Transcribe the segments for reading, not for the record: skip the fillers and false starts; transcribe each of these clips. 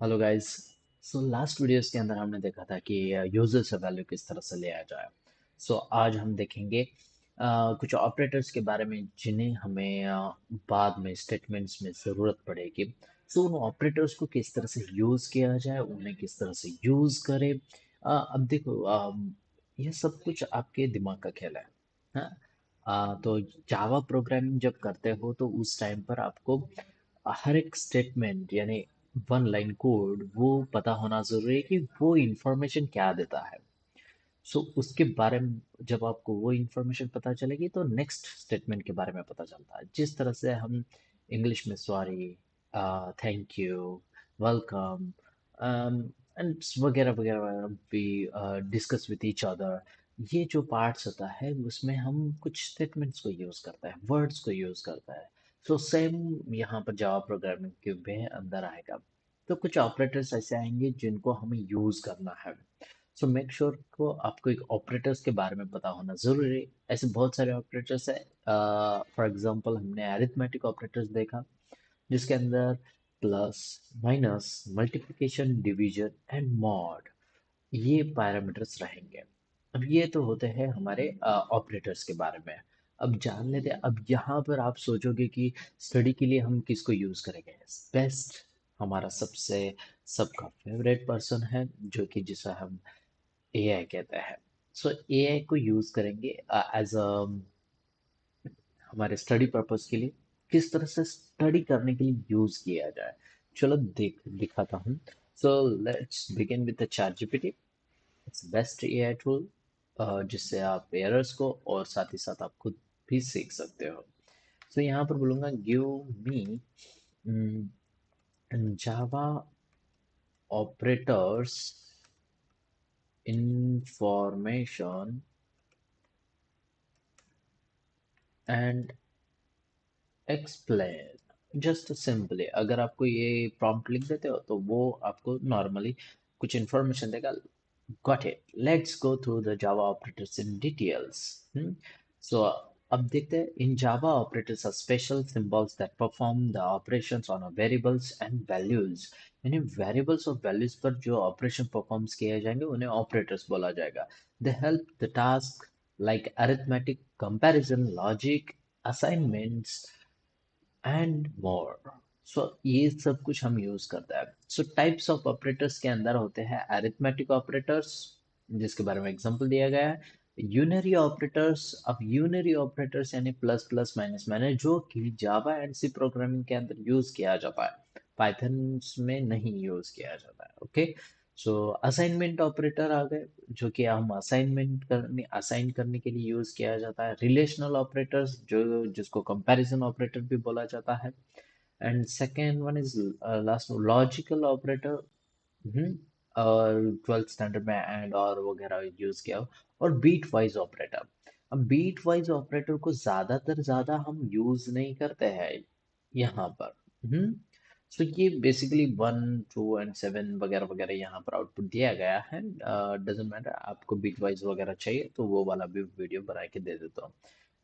Hello guys. So last videos के अंदर हमने देखा था कि यूजर से वैल्यू किस तरह से ले आया जाए। आज हम देखेंगे कुछ ऑपरेटर्स के बारे में जिन्हें हमें बाद में स्टेटमेंट्स में ज़रूरत पड़ेगी। उन ऑपरेटर्स को किस तरह से यूज़ किया जाए, उन्हें किस तरह से यूज़ करें। अब देखो, ये सब कुछ आपके दिमाग का खेल है। हाँ। तो जावा प्रोग्रामिंग जब करते हो तो उस टाइम पर आपको हर एक स्टेटमेंट यानी वन लाइन कोड वो पता होना जरूरी है कि वो इंफॉर्मेशन क्या देता है। उसके बारे में जब आपको वो इंफॉर्मेशन पता चलेगी तो नेक्स्ट स्टेटमेंट के बारे में पता चलता है। जिस तरह से हम इंग्लिश में sorry, thank you, welcome and वगैरह वगैरह भी डिस्कस विद ईच अदर, ये जो पार्ट्स होता है उसमें हम कुछ स्टेटमेंट्स को यूज करता है, वर्ड्स को यूज करता है। सेम यहाँ पर जावा प्रोग्रामिंग के भी अंदर आएगा। तो कुछ ऑपरेटर्स ऐसे आएंगे जिनको हमें यूज करना है। मेक श्योर को आपको एक ऑपरेटर्स के बारे में पता होना जरूरी है। ऐसे बहुत सारे ऑपरेटर्स है। फॉर एग्जांपल हमने अरिथमेटिक ऑपरेटर्स देखा, जिसके अंदर plus, minus, multiplication, division and mod, ये पैरामीटर्स रहेंगे। अब ये तो होते हैं हमारे ऑपरेटर्स के बारे में। अब जान लेते हैं। अब यहाँ पर आप सोचोगे कि स्टडी के लिए हम किसको यूज करेंगे। बेस्ट, हमारा सबसे सबका फेवरेट पर्सन है, जो कि जिसे हम एआई कहते हैं। एआई को यूज करेंगे एज अ हमारे स्टडी पर्पस के लिए। किस तरह से स्टडी करने के लिए यूज किया जाए, चलो दिखाता हूँ। Let's begin with the chat GPT. It's best AI tool, जिससे आप एरर्स को और साथ ही साथ आप खुद भी सीख सकते हो। यहाँ पर बोलूंगा give me Java operators information and explain. Just simply अगर आपको ये प्रॉम्प्ट लिख देते हो तो वो आपको नॉर्मली कुछ इंफॉर्मेशन देगा। Got it, let's go through the Java operators in details. So अब देखते हैं। In Java operators are special symbols that perform the operations on variables and values. यानी वेरिएबल्स और वैल्यूज पर जो ऑपरेशन परफॉर्म्स किए जाएंगे उन्हें ऑपरेटर्स बोला जाएगा। They help the task like arithmetic, comparison, logic, assignments and more. ये सब कुछ हम यूज करते हैं। टाइप्स ऑफ ऑपरेटर्स के अंदर होते हैं अरिथमेटिक ऑपरेटर्स, जिसके बारे में एग्जांपल दिया गया है। Unary operators. अब यूनरी ऑपरेटर्स यानी प्लस प्लस माइनस माइनस, जो कि जावा एंड सी प्रोग्रामिंग के अंदर यूज किया जाता है, पाइथन में नहीं यूज किया जाता है। ओके। असाइनमेंट ऑपरेटर आ गए, जो कि हम असाइन करने के लिए यूज किया जाता है। रिलेशनल ऑपरेटर्स, जो जिसको कंपैरिजन ऑपरेटर भी बोला जाता है। And second one is last logical operator. और 12th स्टैंडर्ड में एंड और वगैरह यूज किया हो। और बीट वाइज ऑपरेटर। अब बीट वाइज ऑपरेटर को ज्यादा हम यूज नहीं करते हैं यहाँ पर। हम्म ये बेसिकली 1 2 एंड 7 वगैरह वगैरह यहाँ पर आउटपुट दिया गया है। डजेंट मैटर, आपको बीट वाइज वगैरह चाहिए तो वो वाला भी वीडियो बना के दे देता हूँ।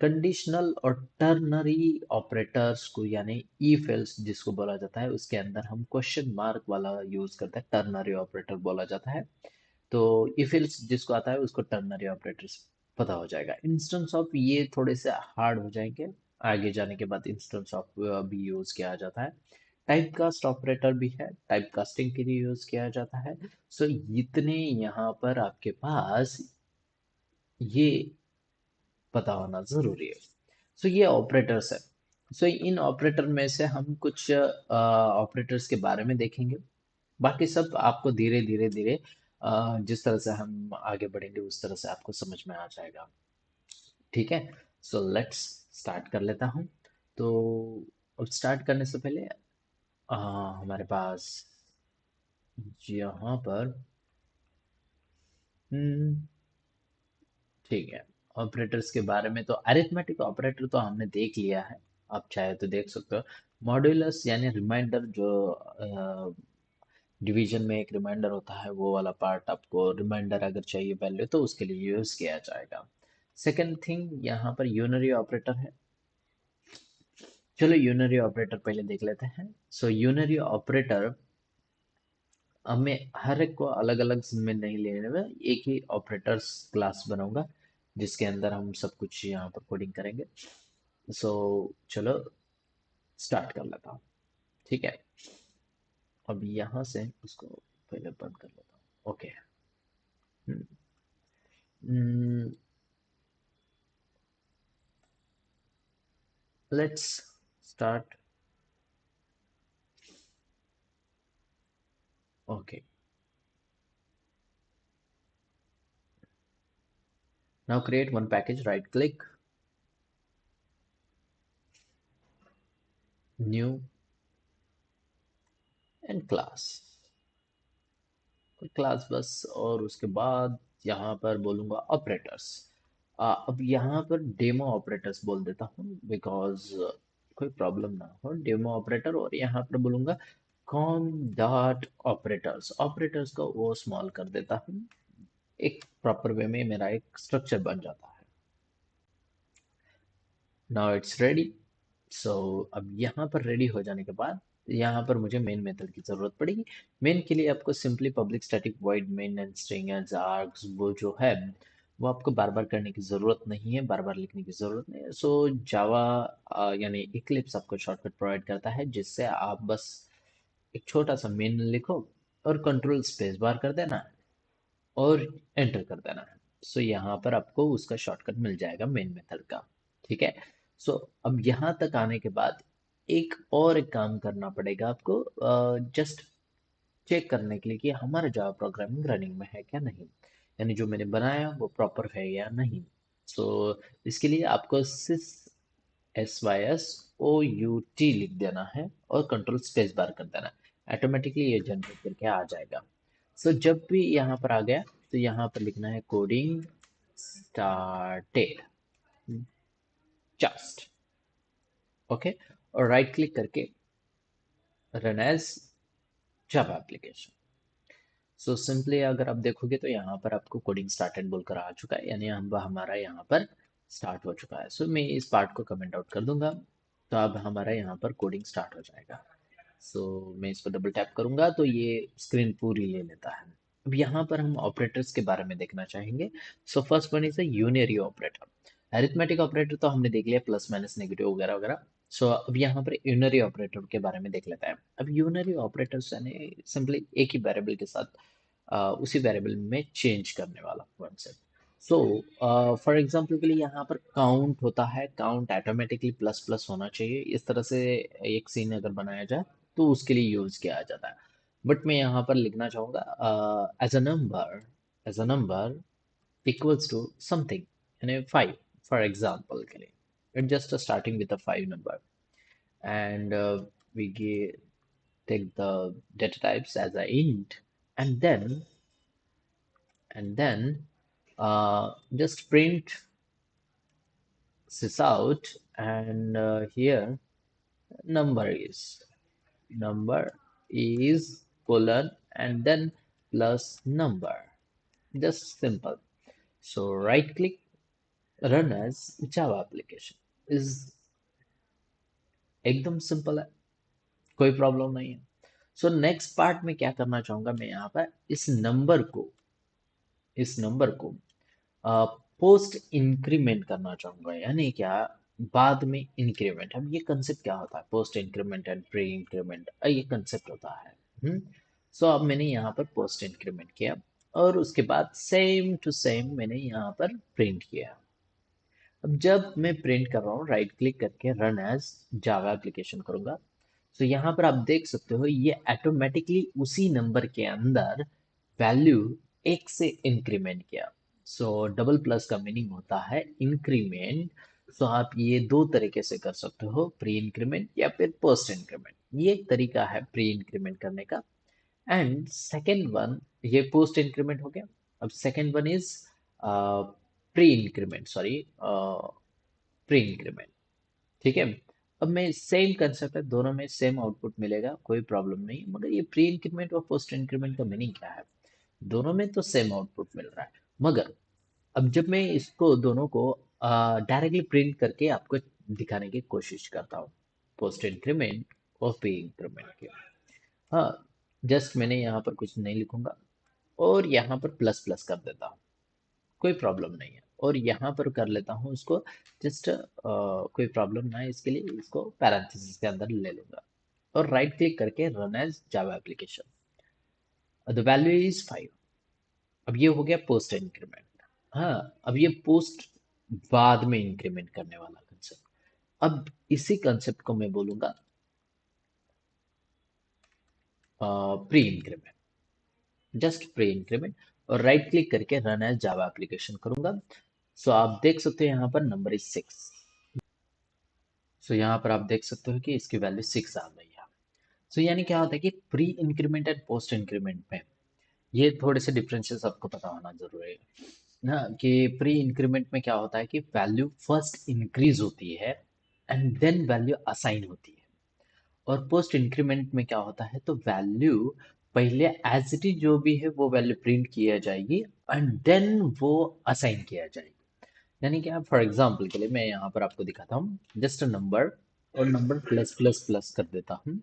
कंडीशनल और टर्नरी ऑपरेटर्स को यानी इफ एल्स जिसको बोला जाता है, उसके अंदर हम क्वेश्चन मार्क वाला यूज करते हैं, टर्नरी ऑपरेटर बोला जाता है। तो इफ एल्स जिसको आता है उसको टर्नरी ऑपरेटर्स पता हो जाएगा। इंस्टेंस ऑफ ये थोड़े से हार्ड हो जाएंगे, आगे जाने के बाद इंस्टेंस ऑफ भी यूज किया जाता है। टाइप कास्ट ऑपरेटर भी है, टाइप कास्टिंग के लिए यूज किया जाता है। इतने यहाँ पर आपके पास ये पता होना जरूरी है। ये ऑपरेटर्स है। इन ऑपरेटर में से हम कुछ ऑपरेटर्स के बारे में देखेंगे। बाकी सब आपको धीरे धीरे धीरे जिस तरह से हम आगे बढ़ेंगे उस तरह से आपको समझ में आ जाएगा। ठीक है। लेट्स स्टार्ट कर लेता हूँ। तो अब स्टार्ट करने से पहले हमारे पास यहाँ पर हम्म, ठीक है, ऑपरेटर्स के बारे में तो अरिथमेटिक ऑपरेटर तो हमने देख लिया है। आप चाहे तो देख सकते हो। मॉड्यूलस यानी रिमाइंडर, जो डिवीजन में एक रिमाइंडर होता है, वो वाला पार्ट आपको रिमाइंडर अगर चाहिए वैल्यू तो उसके लिए यूज किया जाएगा। सेकंड थिंग यहाँ पर यूनरी ऑपरेटर है। चलो यूनरी ऑपरेटर पहले देख लेते हैं। यूनरी ऑपरेटर हमें हर एक को अलग अलग में नहीं लेने में, एक ही ऑपरेटर्स क्लास बनाऊंगा जिसके अंदर हम सब कुछ यहाँ पर कोडिंग करेंगे। सो चलो स्टार्ट कर लेता हूँ। ठीक है, अब यहाँ से उसको पहले बंद कर लेता हूँ। Okay, let's start. Okay, now create one package, right click, new and class, class बस। और उसके बाद यहाँ पर बोलूँगा ऑपरेटर्स। अब यहाँ पर डेमो ऑपरेटर्स बोल देता हूँ बिकॉज कोई प्रॉब्लम ना हो, डेमो ऑपरेटर। और यहाँ पर बोलूँगा कॉम डॉट ऑपरेटर्स, ऑपरेटर्स को वो स्मॉल कर देता हूँ। एक प्रॉपर वे में मेरा एक स्ट्रक्चर बन जाता है। Now it's ready. सो अब यहाँ पर रेडी हो जाने के बाद यहाँ पर मुझे मेन मेथड की जरूरत पड़ेगी। मेन के लिए आपको simply public static void main and string and args वो जो है वो आपको बार बार करने की जरूरत नहीं है, बार बार लिखने की जरूरत नहीं है। सो जावा यानी इक्लिप्स आपको शॉर्टकट प्रोवाइड करता है जिससे आप बस एक छोटा सा मेन लिखो और कंट्रोल स्पेस बार कर देना और एंटर कर देना है। सो यहाँ पर आपको उसका शॉर्टकट मिल जाएगा मेन मेथड का। ठीक है। सो अब यहाँ तक आने के बाद एक काम करना पड़ेगा आपको, जस्ट चेक करने के लिए कि हमारा जावा प्रोग्रामिंग रनिंग में है क्या नहीं, यानी जो मैंने बनाया वो प्रॉपर है या नहीं। सो इसके लिए आपको सिस SYSOUT लिख देना है और कंट्रोल स्पेस बार कर देना है, ऑटोमेटिकली ये जनरेट करके आ जाएगा। सो जब भी यहाँ पर आ गया तो यहाँ पर लिखना है कोडिंग स्टार्टेड जस्ट। ओके, और राइट क्लिक करके run as Java application. So simply अगर आप देखोगे तो यहाँ पर आपको कोडिंग स्टार्टेड बोलकर आ चुका है, यानी हम हमारा यहाँ पर स्टार्ट हो चुका है। सो मैं इस पार्ट को कमेंट आउट कर दूंगा तो अब हमारा यहाँ पर कोडिंग स्टार्ट हो जाएगा। सो मैं इस पर डबल टैप करूंगा तो ये स्क्रीन पूरी ले लेता है। अब यहाँ पर हम ऑपरेटर्स के बारे में देखना चाहेंगे। So first one is a unary operator. Arithmetic operator तो हमने देख लिया, प्लस माइनस नेगेटिव वगैरह वगैरह। सो अब यहाँ पर यूनरी ऑपरेटर के बारे में देख लेते हैं। अब यूनरी ऑपरेटर्स यानी सिंपली एक ही वेरिएबल के साथ उसी वेरिएबल में चेंज करने वाला कॉन्सेप्ट। सो फॉर एग्जांपल के लिए यहाँ पर काउंट होता है, काउंट ऑटोमेटिकली प्लस प्लस होना चाहिए, इस तरह से एक सीन अगर बनाया जाए तो उसके लिए यूज किया जाता है। बट मैं यहाँ पर लिखना चाहूँगा as a number equals to something, यानी 5 फॉर एग्जांपल के लिए। It just starting with a 5 number and we take the data types as a int, and then just print this out. And here number is number is colon and then plus number, just simple. So right click, run as java application, is एकदम simple है, कोई problem नहीं है। So next part में क्या करना चाहूंगा, मैं यहाँ पर इस नंबर को पोस्ट इंक्रीमेंट करना चाहूंगा, यानी क्या, बाद में इंक्रीमेंट। अब ये कंसेप्ट क्या होता है, post increment and pre increment, ये कंसेप्ट होता है। सो अब मैंने यहाँ पर पोस्ट इंक्रीमेंट किया और उसके बाद सेम टू सेम मैंने यहाँ पर प्रिंट किया। अब जब मैं प्रिंट कर रहा हूँ राइट क्लिक करके रन एज जावा एप्लीकेशन करूंगा। तो यहाँ पर आप देख सकते हो ये ऑटोमेटिकली उसी नंबर के अंदर वैल्यू एक से इंक्रीमेंट किया। सो डबल प्लस का मीनिंग होता है इंक्रीमेंट। सो आप ये दो तरीके से कर सकते हो, प्री इंक्रीमेंट या फिर पोस्ट इंक्रीमेंट। ये एक तरीका है प्री इंक्रीमेंट करने का। एंड सेकेंड वन, ये पोस्ट इंक्रीमेंट हो गया। अब second one is pre increment, sorry pre increment. ठीक है। अब मैं सेम कंसेप्ट है, दोनों में सेम आउटपुट मिलेगा, कोई प्रॉब्लम नहीं। मगर ये प्री इंक्रीमेंट और पोस्ट इंक्रीमेंट का मीनिंग क्या है, दोनों में तो सेम आउटपुट मिल रहा है। मगर अब जब मैं इसको दोनों को डायरेक्टली प्रिंट करके आपको दिखाने की कोशिश करता हूँ, पोस्ट इंक्रीमेंट और प्री इंक्रीमेंट के। हाँ, जस्ट मैंने यहाँ पर कुछ नहीं लिखूंगा और यहाँ पर प्लस प्लस कर देता हूँ, कोई प्रॉब्लम नहीं है। और यहाँ पर कर लेता हूँ इसको जस्ट, कोई प्रॉब्लम ना है इसके लिए, इसको पैरेंथेसिस के अंदर ले लूंगा और राइट क्लिक करके run as Java application. The value is 5। अब ये हो गया पोस्ट इंक्रीमेंट। हाँ, अब ये पोस्ट बाद में इंक्रीमेंट करने वाला कंसेप्ट। अब इसी कंसेप्ट को मैं बोलूंगा pre increment, just pre increment. और राइट क्लिक करके रन एज जावा एप्लीकेशन करूंगा। सो आप देख सकते हो यहाँ पर नंबर इज 6। सो यहाँ पर आप देख सकते हो कि इसकी वैल्यू 6 आ गई है। सो यानी क्या होता है कि pre increment and post increment में ये थोड़े से डिफरेंसेस आपको पता होना जरूरी है ना, कि प्री इंक्रीमेंट में क्या होता है कि वैल्यू फर्स्ट इंक्रीज होती है एंड देन वैल्यू असाइन होती है। और पोस्ट इंक्रीमेंट में क्या होता है, तो वैल्यू पहले एज इट इज जो भी है वो वैल्यू प्रिंट किया जाएगी एंड देन वो असाइन किया जाएगी। यानी कि आप फॉर एग्जांपल के लिए मैं यहाँ पर आपको दिखाता हूँ जस्ट अ नंबर, और नंबर प्लस प्लस प्लस कर देता हूँ।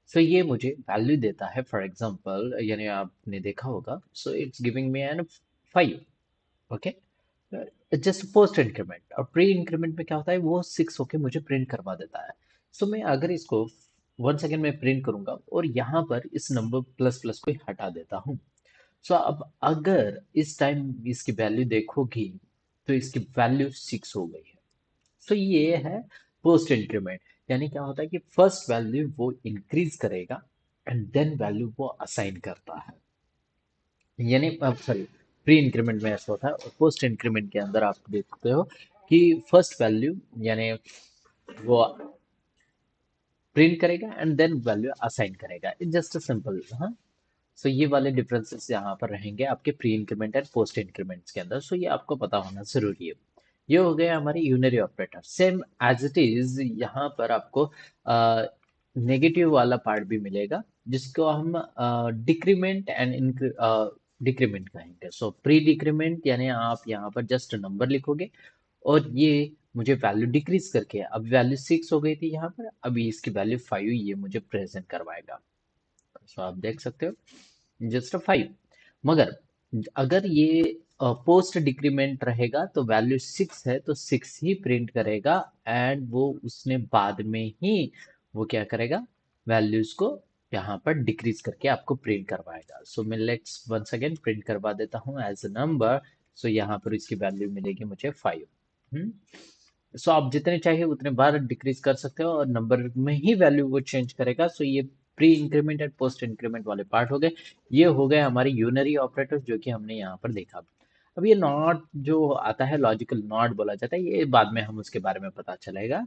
सो ये मुझे वैल्यू देता है फॉर एग्जांपल, यानी आपने देखा होगा, so it's giving me an 5। Okay, just post increment. और प्री इंक्रीमेंट में क्या होता है, वो 6 होके मुझे प्रिंट करवा देता है। सो मैं अगर इसको 1 सेकेंड में प्रिंट करूंगा और यहाँ पर इस नंबर प्लस प्लस को हटा देता हूँ। सो अब अगर इस टाइम इसकी वैल्यू देखोगी तो इसकी वैल्यू 6 हो गई है। सो ये है पोस्ट इंक्रीमेंट। यानी क्या होता है कि फर्स्ट वैल्यू वो इंक्रीज करेगा एंड देन वैल्यू वो असाइन करता है। यानी सॉरी, प्री इंक्रीमेंट में ऐसा होता है और पोस्ट इंक्रीमेंट के अंदर आप देखते हो कि फर्स्ट वैल्यू यानी वो प्रिंट करेगा एंड देन वैल्यू असाइन करेगा। It's just a simple. हाँ, सो ये वाले डिफरेंसेस यहाँ पर रहेंगे आपके pre increment and post increments के अंदर। सो ये आपको पता होना जरूरी है। ये हो गया हमारी unary operator. Same as it is यहाँ पर आपको नेगेटिव वाला पार्ट भी मिलेगा जिसको हम डिक्रीमेंट एंड डिक्रीमेंट कहेंगे। सो प्री डिक्रीमेंट यानी आप यहाँ पर जस्ट नंबर लिखोगे और ये मुझे वैल्यू डिक्रीज करके, अब वैल्यू 6 हो गई थी यहाँ पर, अभी इसकी वैल्यू 5 ये मुझे प्रेजेंट करवाएगा। सो आप देख सकते हो जस्ट 5। मगर अगर ये पोस्ट डिक्रीमेंट रहेगा तो वैल्यू 6 है तो 6 ही प्रिंट करेगा एंड वो उसने बाद में ही वो क्या करेगा, वैल्यूज को यहाँ पर डिक्रीज करके आपको प्रिंट करवाएगा। सो मैं लेट्स वंस अगेन प्रिंट करवा देता हूँ एज अ नंबर। सो यहाँ पर इसकी वैल्यू मिलेगी मुझे 5। सो आप जितने चाहिए उतने बार डिक्रीज कर सकते हो और नंबर में ही वैल्यू वो चेंज करेगा। सो ये pre increment and post increment वाले पार्ट हो गए। ये हो गए हमारे यूनरी ऑपरेटर्स जो कि हमने यहाँ पर देखा। अब ये नॉट जो आता है, लॉजिकल नॉट बोला जाता है, ये बाद में हम उसके बारे में पता चलेगा।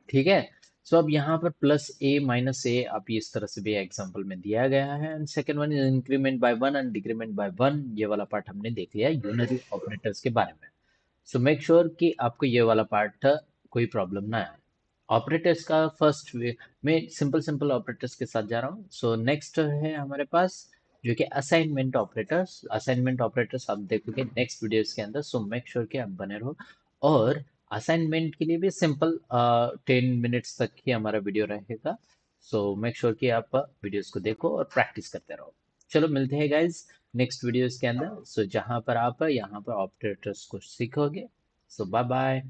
ठीक है। सो अब यहाँ पर प्लस ए माइनस ए आप इस तरह से भी एग्जांपल में दिया गया है। And second one is increment by 1 and decrement by 1। ये वाला पार्ट हमने देख लिया यूनरी ऑपरेटर्स के बारे में। सो मेक श्योर कि आपको ये वाला पार्ट कोई प्रॉब्लम ना आए। ऑपरेटर्स का फर्स्ट वे मैं सिंपल सिंपल ऑपरेटर्स के साथ जा रहा हूँ। सो नेक्स्ट है हमारे पास जो कि असाइनमेंट ऑपरेटर्स। असाइनमेंट ऑपरेटर्स आप देखोगे नेक्स्ट वीडियोस के अंदर। सो मेक श्योर कि आप बने रहो। और असाइनमेंट के लिए भी सिंपल 10 मिनट्स तक ही हमारा वीडियो रहेगा। सो मेक श्योर कि आप वीडियोस को देखो और प्रैक्टिस करते रहो। चलो मिलते हैं गाइज नेक्स्ट वीडियोस के अंदर। सो जहाँ पर आप यहाँ पर ऑपरेटर्स को सीखोगे। सो बाय बाय।